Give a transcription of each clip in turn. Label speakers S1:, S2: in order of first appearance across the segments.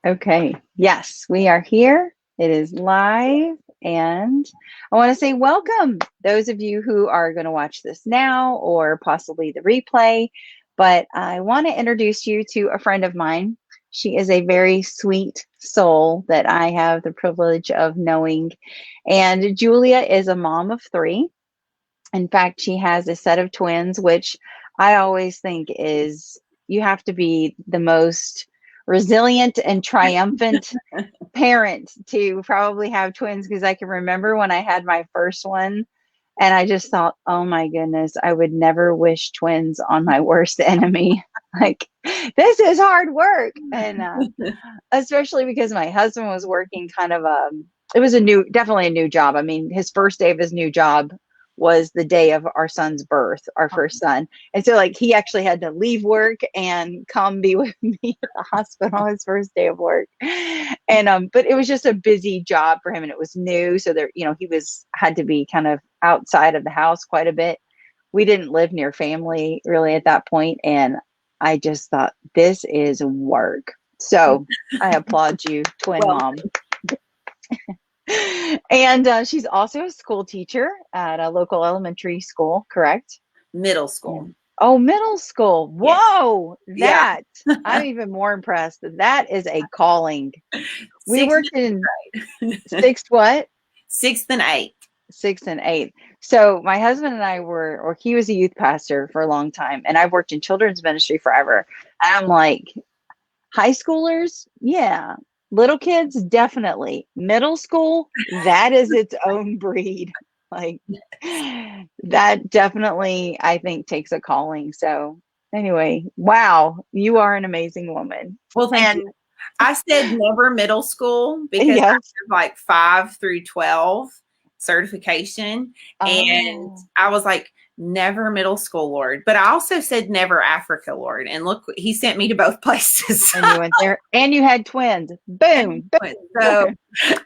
S1: Okay. Yes, we are here. It is live. And I want to say welcome, those of you who are going to watch this now or possibly the replay. But I want to introduce you to a friend of mine. She is a very sweet soul that I have the privilege of knowing. And Julia is a mom of three. In fact, she has a set of twins, which I always think is you have to be the most resilient and triumphant parent to probably have twins, because I can remember when I had my first one and I just thought, oh my goodness, I would never wish twins on my worst enemy. Like, this is hard work. And especially because my husband was working kind of it was definitely a new job. I mean, his first day of his new job was the day of our son's birth, our first son. And so like he actually had to leave work and come be with me at the hospital his first day of work. And but it was just a busy job for him and it was new. So there, he had to be kind of outside of the house quite a bit. We didn't live near family really at that point, and I just thought, this is work. So I applaud you, twin mom. And she's also a school teacher at a local elementary school, correct?
S2: Middle school.
S1: Oh, middle school. Whoa,
S2: Yeah.
S1: I'm even more impressed. That is a calling. We worked in sixth what?
S2: Sixth and eighth.
S1: Sixth and eighth. So my husband and I he was a youth pastor for a long time, and I've worked in children's ministry forever. And I'm like, high schoolers, yeah. Little kids, definitely. Middle school, that is its own breed. Like, that definitely, I think, takes a calling. So anyway, wow, you are an amazing woman.
S2: Well, thank you. I said never middle school because I have like 5 through 12 certification. And I was like, never middle school, Lord. But I also said never Africa, Lord. And look, he sent me to both places.
S1: And you went there and you had twins. Boom.
S2: So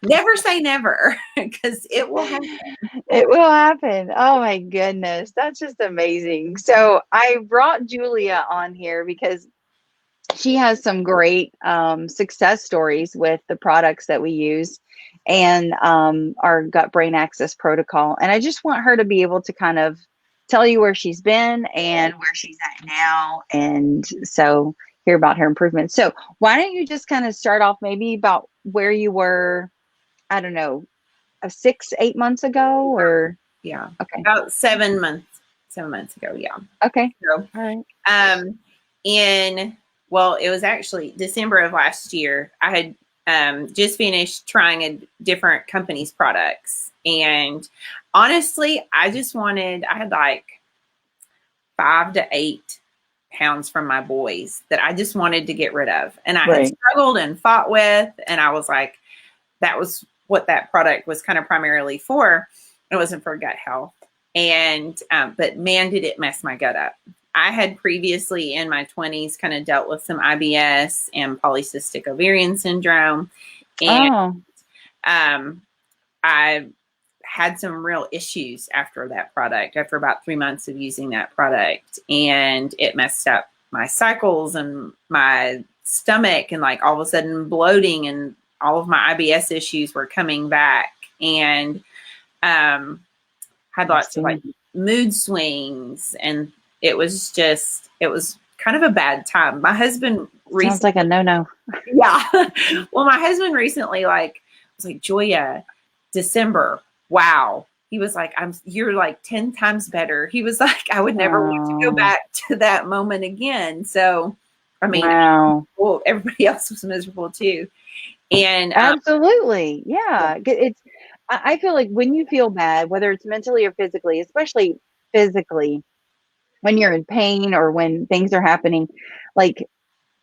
S2: never say never, because it will happen.
S1: It will happen. Oh my goodness. That's just amazing. So I brought Julia on here because she has some great success stories with the products that we use and our gut brain access protocol. And I just want her to be able to kind of tell you where she's been and where she's at now. And so hear about her improvements. So why don't you just kind of start off maybe about where you were, I don't know, 6-8 months ago or?
S2: Yeah.
S1: Okay.
S2: About 7 months ago. Yeah.
S1: Okay.
S2: So,
S1: all right.
S2: Well, it was actually December of last year. I had just finished trying a different company's products. And honestly, I had like 5 to 8 pounds from my boys that I just wanted to get rid of. And I had struggled and fought with, and I was like, that was what that product was kind of primarily for. It wasn't for gut health. And, but man, did it mess my gut up. I had previously in my 20s kind of dealt with some IBS and polycystic ovarian syndrome. And I had some real issues after that product, after about 3 months of using that product. And it messed up my cycles and my stomach, and like all of a sudden bloating and all of my IBS issues were coming back. And had lots of like mood swings, and it was kind of a bad time. My husband
S1: sounds like a no-no.
S2: Yeah. Well, my husband recently was like, Julia, December, wow. He was like, you're like 10 times better. He was like, I would never want to go back to that moment again. So, I mean, well, everybody else was miserable too. And
S1: absolutely. Yeah. I feel like when you feel bad, whether it's mentally or physically, especially physically, when you're in pain or when things are happening, like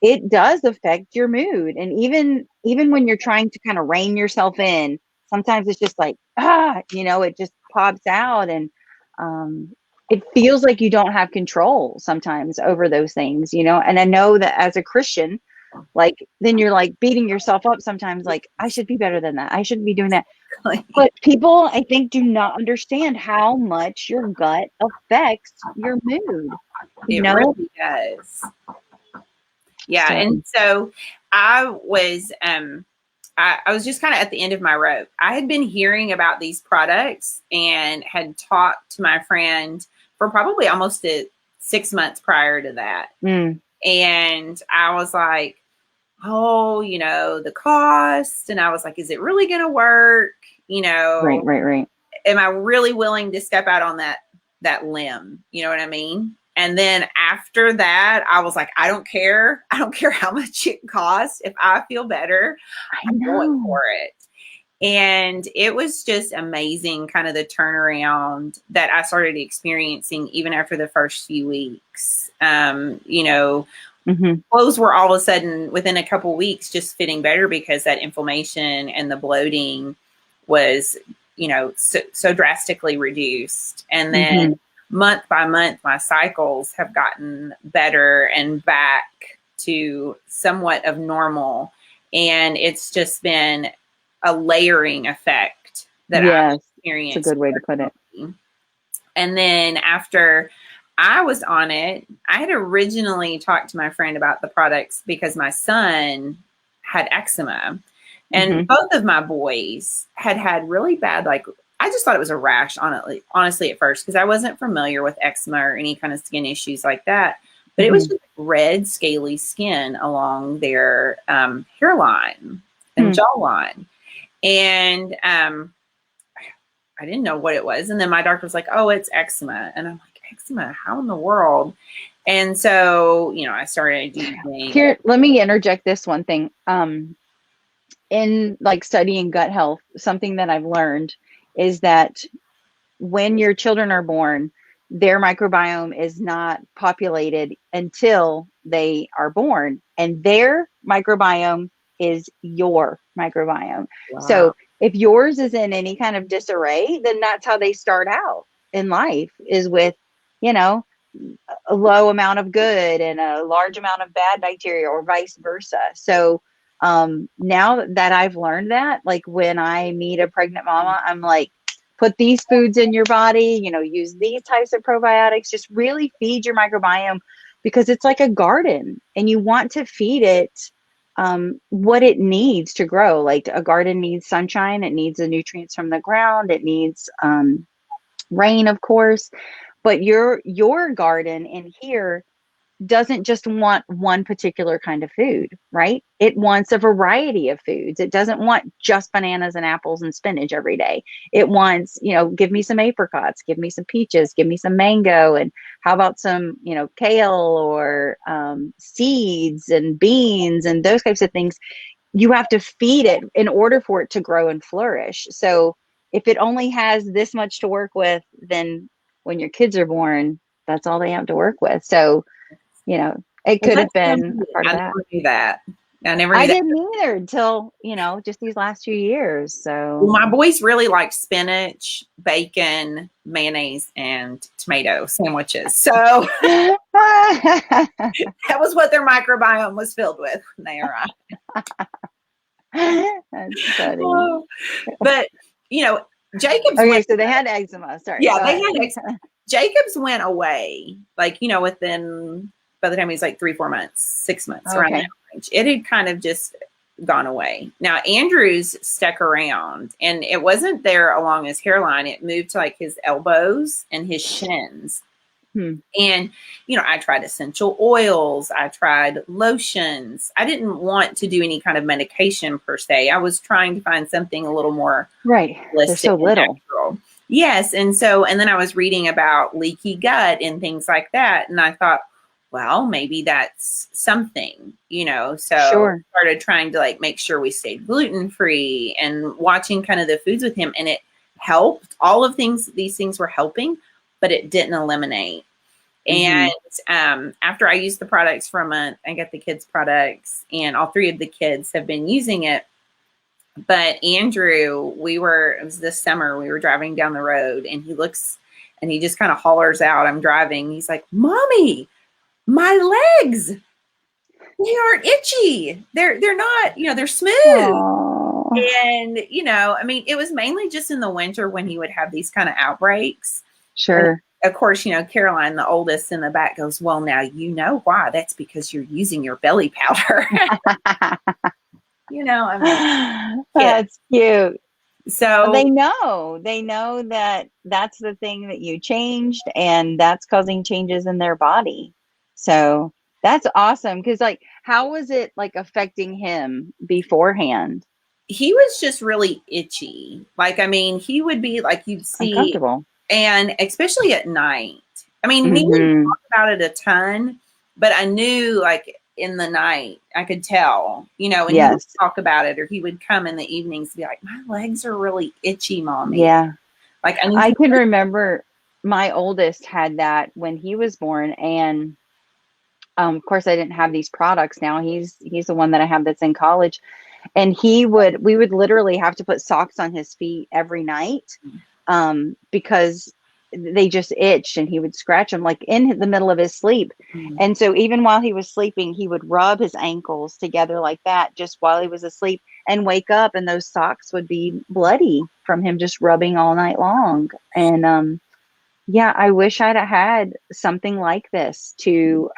S1: it does affect your mood. And even when you're trying to kind of rein yourself in, sometimes it's just like, it just pops out, and it feels like you don't have control sometimes over those things, and I know that as a Christian, like then you're like beating yourself up sometimes, like I should be better than that, I shouldn't be doing that. But people, I think, do not understand how much your gut affects your mood.
S2: It really does. Yeah. And so I was I was just kind of at the end of my rope. I had been hearing about these products and had talked to my friend for probably almost 6 months prior to that. And I was like, oh, the cost. And I was like, is it really going to work?
S1: Right.
S2: Am I really willing to step out on that limb? You know what I mean? And then after that, I was like, I don't care. I don't care how much it costs. If I feel better, I'm going for it. And it was just amazing, kind of the turnaround that I started experiencing even after the first few weeks. Clothes were all of a sudden within a couple weeks just fitting better because that inflammation and the bloating was, so drastically reduced. And then month by month, my cycles have gotten better and back to somewhat of normal. And it's just been a layering effect that I've experienced.
S1: It's a good way to put it.
S2: And then after I was on it, I had originally talked to my friend about the products because my son had eczema. And both of my boys had really bad, I just thought it was a rash, honestly, at first, because I wasn't familiar with eczema or any kind of skin issues like that. But it was just red, scaly skin along their hairline and jawline. And I didn't know what it was. And then my doctor was like, oh, it's eczema. And I'm like, eczema? How in the world? And so, I started using.
S1: Here, let me interject this one thing. In studying gut health, something that I've learned is that when your children are born, their microbiome is not populated until they are born, and their microbiome is your microbiome. Wow. So if yours is in any kind of disarray, then that's how they start out in life, is with, a low amount of good and a large amount of bad bacteria, or vice versa. So now that I've learned that, when I meet a pregnant mama, I'm like, put these foods in your body, use these types of probiotics, just really feed your microbiome, because it's like a garden and you want to feed it what it needs to grow. Like a garden needs sunshine, it needs the nutrients from the ground, it needs rain, of course, but your garden in here doesn't just want one particular kind of food, right? It wants a variety of foods. It doesn't want just bananas and apples and spinach every day. It wants, give me some apricots, give me some peaches, give me some mango, and how about some, kale or seeds and beans and those types of things. You have to feed it in order for it to grow and flourish. So if it only has this much to work with, then when your kids are born, that's all they have to work with. So it could have been a part of that.
S2: I never knew that.
S1: I didn't either until, just these last few years. So
S2: my boys really like spinach, bacon, mayonnaise, and tomato sandwiches. So that was what their microbiome was filled with when they arrived.
S1: That's funny.
S2: But, Jacob's.
S1: Okay, so they had eczema. Sorry.
S2: Yeah, they had eczema. Jacob's went away, within, by the time he was 3-4 months, 6 months, around that range. It had kind of just gone away. Now, Andrew's stuck around, and it wasn't there along his hairline. It moved to his elbows and his shins. And, I tried essential oils. I tried lotions. I didn't want to do any kind of medication per se. I was trying to find something a little more
S1: There's so little.
S2: natural. Yes. And then I was reading about leaky gut and things like that. And I thought, well, maybe that's something, so started trying to make sure we stayed gluten-free and watching kind of the foods with him. And it helped. All of these things were helping, but it didn't eliminate. And after I used the products for a month, I got the kids' products, and all 3 of the kids have been using it. But Andrew, it was this summer, we were driving down the road, and he looks and he just kind of hollers out. I'm driving. He's like, Mommy, my legs, they aren't itchy. They're not, they're smooth. Aww. And, it was mainly just in the winter when he would have these kind of outbreaks.
S1: Sure.
S2: of course, Caroline, the oldest in the back, goes, well, now you know why. That's because you're using your belly powder. I mean,
S1: That's cute. Well,
S2: so
S1: they know that that's the thing that you changed, and that's causing changes in their body. So that's awesome. Because like, how was it like affecting him beforehand?
S2: he was just really itchy. Like, I mean, he would be like, you'd see,
S1: Uncomfortable.
S2: and especially at night. I mean, we didn't
S1: Hmm.
S2: talk about it a ton, but I knew like in the night, I could tell, and he would
S1: Yes.
S2: talk about it, or he would come in the evenings and be like, my legs are really itchy, mommy.
S1: Yeah.
S2: Like, I need
S1: I
S2: to.
S1: can remember my oldest had that when he was born, and of course I didn't have these products now. He's the one that I have that's in college, and we would literally have to put socks on his feet every night, because they just itched, and he would scratch them like in the middle of his sleep. And so even while he was sleeping, he would rub his ankles together like that just while he was asleep, and wake up, and those socks would be bloody from him just rubbing all night long. And yeah, I wish I'd have had something like this to,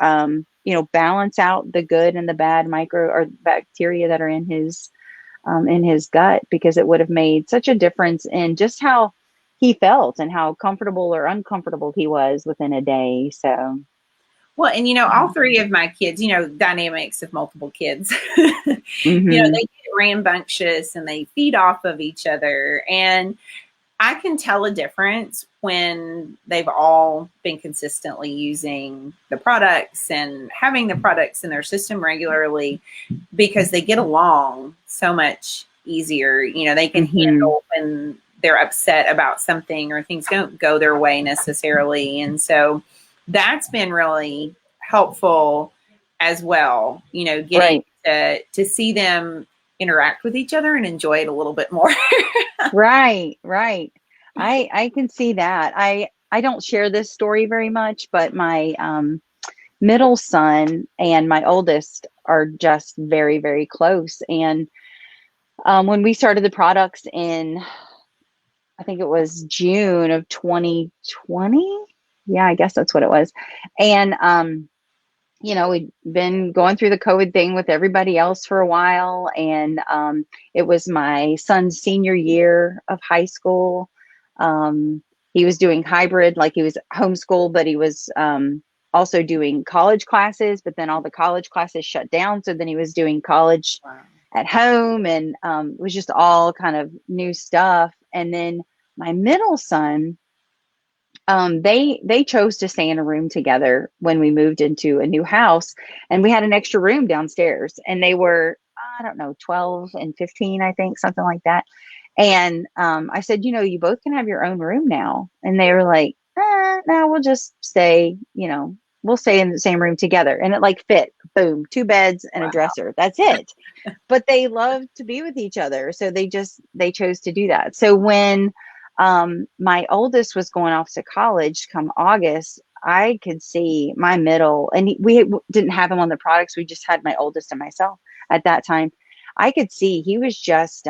S1: balance out the good and the bad micro or bacteria that are in his gut, because it would have made such a difference in just how he felt and how comfortable or uncomfortable he was within a day. So,
S2: Well, and all three of my kids, dynamics of multiple kids,
S1: hmm.
S2: they get rambunctious and they feed off of each other. And I can tell a difference when they've all been consistently using the products and having the products in their system regularly, because they get along so much easier. They can
S1: Hmm.
S2: handle when they're upset about something or things don't go their way necessarily. And so that's been really helpful as well, getting
S1: Right.
S2: to see them interact with each other and enjoy it a little bit more.
S1: Right. Right. I can see that. I don't share this story very much, but my middle son and my oldest are just very, very close. And when we started the products in, I think it was June of 2020. Yeah, I guess that's what it was. And, we'd been going through the COVID thing with everybody else for a while. And it was my son's senior year of high school. He was doing hybrid, like he was homeschool, but he was also doing college classes, but then all the college classes shut down. So then he was doing college
S2: Wow.
S1: at home, and it was just all kind of new stuff. And then my middle son, they chose to stay in a room together when we moved into a new house, and we had an extra room downstairs, and they were, I don't know, 12 and 15, I think, something like that. And I said, you both can have your own room now. And they were like, no, we'll just stay, we'll stay in the same room together. And it like fit, boom, two beds and a
S2: Wow.
S1: dresser. That's it. But they love to be with each other. So they chose to do that. So when my oldest was going off to college come August, I could see my middle, and we didn't have him on the products. We just had my oldest and myself at that time. I could see he was just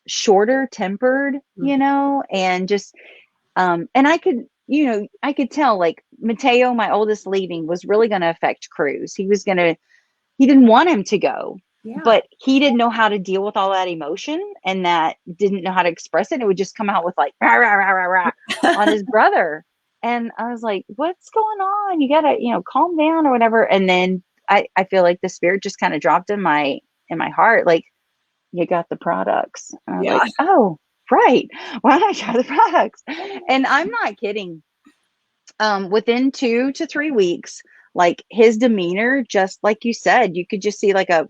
S1: shorter tempered, and just, and I could tell like Mateo, my oldest, leaving was really going to affect Cruz. He didn't want him to go,
S2: Yeah.
S1: but he didn't know how to deal with all that emotion, and that didn't know how to express it. It would just come out with like rah, rah, rah, rah, rah, on his brother. And I was like, what's going on? You gotta, calm down or whatever. And then I feel like the spirit just kind of dropped in my heart, like, you got the products. And I was
S2: Yeah.
S1: like, oh, right. Why don't I try the products? And I'm not kidding. Within 2 to 3 weeks, like his demeanor, just like you said, you could just see like a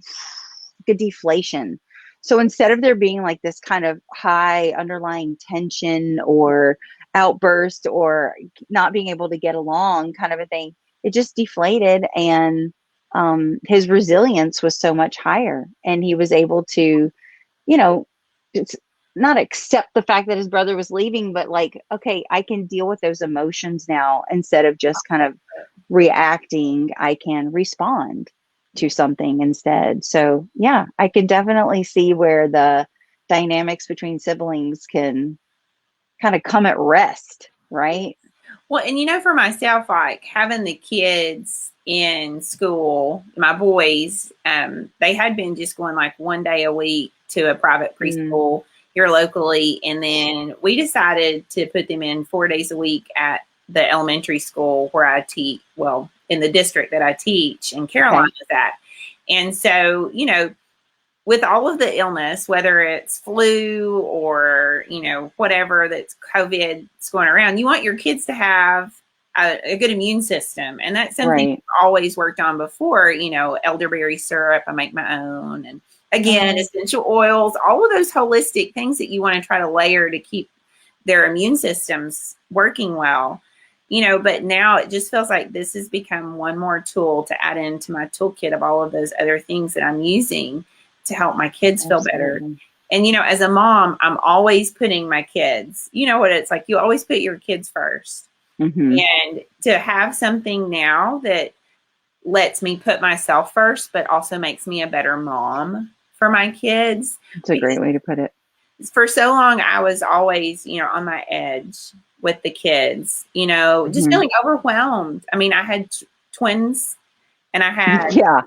S1: deflation. So instead of there being like this kind of high underlying tension or outburst or not being able to get along kind of a thing, it just deflated. And his resilience was so much higher. And he was able to, you know, it's not accept the fact that his brother was leaving, but like, okay, I can deal with those emotions now. Instead of just kind of reacting, I can respond to something instead. So yeah, I can definitely see where the dynamics between siblings can kind of come at rest, right?
S2: Well, and you know, for myself, like having the kids in school, my boys, they had been just going like one day a week to a private
S1: Mm,
S2: preschool here locally. And then we decided to put them in 4 days a week at the elementary school where I teach, well, in the district that I teach in
S1: okay.
S2: Carolina at. And so, you know, with all of the illness, whether it's flu or, you know, whatever that's COVID's going around, you want your kids to have a good immune system. And that's something
S1: Right.
S2: I've always worked on before, you know, elderberry syrup, I make my own. And again,
S1: Oh,
S2: essential oils, all of those holistic things that you want to try to layer to keep their immune systems working well. You know, but now it just feels like this has become one more tool to add into my toolkit of all of those other things that I'm using to help my kids feel better.
S1: absolutely.
S2: And, you know, as a mom, I'm always putting my kids, you know what it's like, you always put your kids first.
S1: Mm-hmm.
S2: And to have something now that lets me put myself first, but also makes me a better mom for my kids.
S1: It's a
S2: Because
S1: great way to put it.
S2: for so long, I was always, you know, on my edge with the kids, you know, just
S1: Mm-hmm.
S2: feeling overwhelmed. I mean, I had twins and I had
S1: Yeah.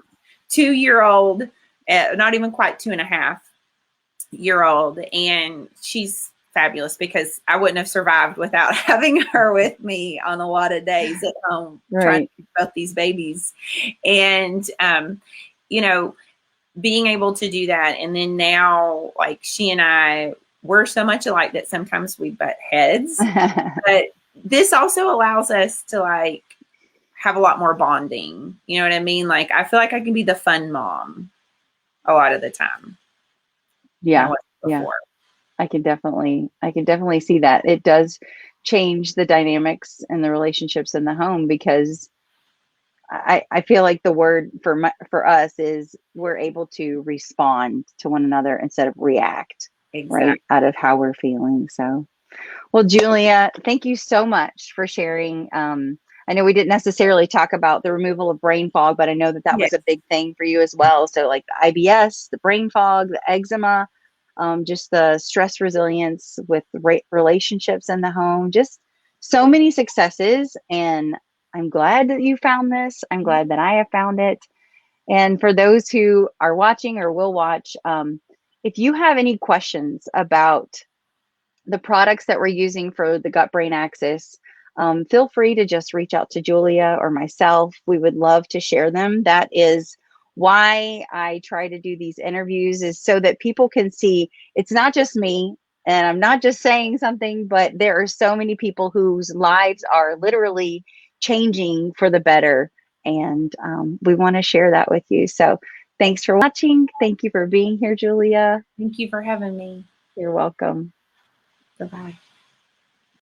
S2: 2-year-old, not even quite 2.5-year-old, and she's fabulous because I wouldn't have survived without having her with me on a lot of days at home trying to
S1: Right.
S2: keep both these babies. And, you know, being able to do that. And then now, like she and I, we're so much alike that sometimes we butt heads. But this also allows us to like have a lot more bonding. You know what I mean? Like I feel like I can be the fun mom a lot of the time than I
S1: Yeah.
S2: was
S1: Yeah.
S2: before.
S1: I can definitely see that. It does change the dynamics and the relationships in the home because I feel like the word for us is we're able to respond to one another instead of react, right?
S2: Exactly.
S1: Out of how we're feeling. So, well, Julia, thank you so much for sharing. I know we didn't necessarily talk about the removal of brain fog, but I know that that
S2: Yes.
S1: was a big thing for you as well. So, like the IBS, the brain fog, the eczema, just the stress resilience with relationships in the home, just so many successes. And I'm glad that you found this. I'm glad that I have found it. And for those who are watching or will watch, if you have any questions about the products that we're using for the gut brain axis, feel free to just reach out to Julia or myself. We would love to share them. That is why I try to do these interviews, is so that people can see it's not just me and I'm not just saying something, but there are so many people whose lives are literally changing for the better. And we want to share that with you. So thanks for watching. Thank you for being here, Julia.
S2: Thank you for having me.
S1: You're welcome.
S2: Bye-bye.